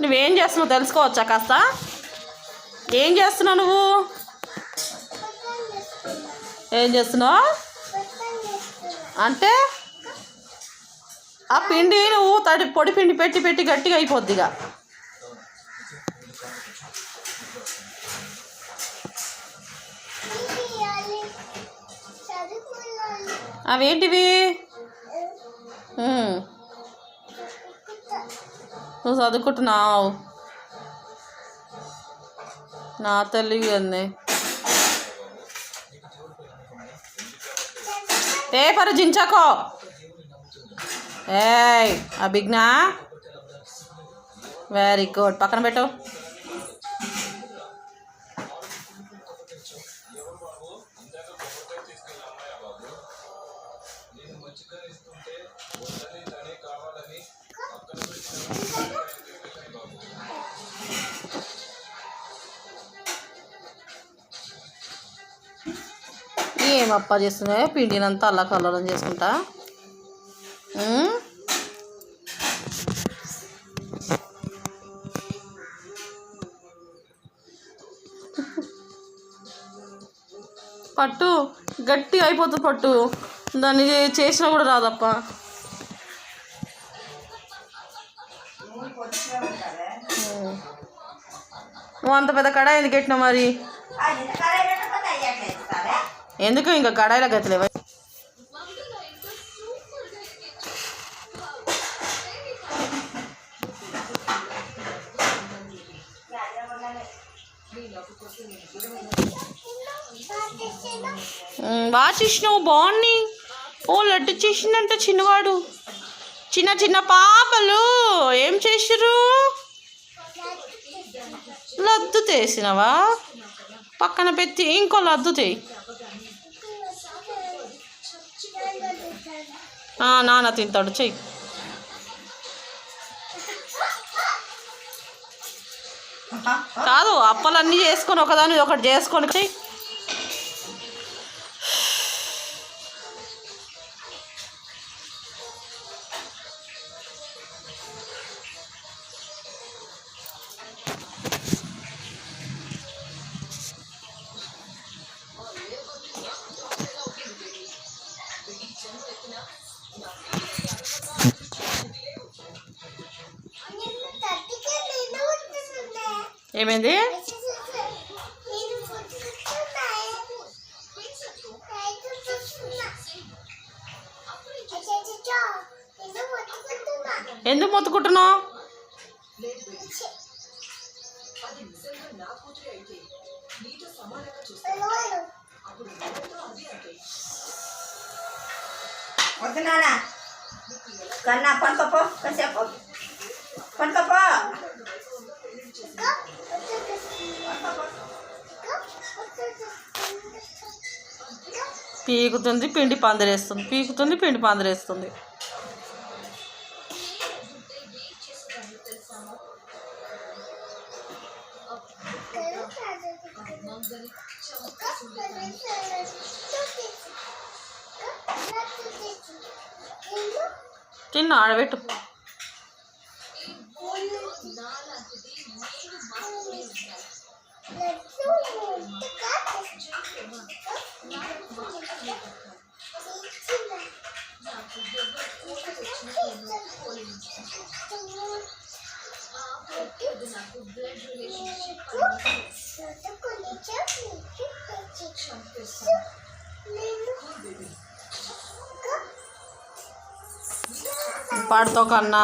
నువ్వేం చేస్తున్నావు తెలుసుకోవచ్చా కాస్త? ఏం చేస్తున్నావు నువ్వు? ఏం చేస్తున్నావు అంటే ఆ పిండి నువ్వు పొడి పిండి పెట్టి పెట్టి గట్టిగా అయిపోద్దిగా. అవేంటివి? నువ్వు చదువుకుంటున్నావు నా తల్లి అన్నీ. పేపర్ జించకో. ఏయ్ అభిజ్ఞా, వెరీ గుడ్. పక్కన పెట్టు. ఏమప్పా చేస్తున్నాయి? పిండినంతా అల్లా కల్లోలం చేసుకుంటా. పట్టు గట్టి అయిపోతుంది. పట్టు దాన్ని చేసినా కూడా రాదప్ప. నువ్వు అంత పెద్ద కడాయి ఎందుకు పెట్టినావు మరి? ఎందుకు ఇంకా కడాయిలో గతిలేవా? బాగా చేసినావు, బాగున్నాయి. ఓ లడ్డు చేసిందంట చిన్నవాడు. చిన్న చిన్న పాపలు ఏం చేసిర్రు? లడ్డు చేసినవా? పక్కన పెట్టి ఇంకో లడ్డు చేయి. నాన్న తింటాడు, చెయ్యి. కాదు, అప్పలన్నీ చేసుకొని ఒకదాని ఒకటి చేసుకొని చెయ్యి. ఏమైంది? ఎందుకు మొత్తుకుంటున్నావు? వద్దు నాన్న, కన్నా పనుకోపో, కాసేపు పనుకోపో. పీకుతుంది పిండి పందిరేస్తుంది, పీకుతుంది పిండి పందిరేస్తుంది. తిన్నా ఆడబెట్టు. పాడుతో కన్నా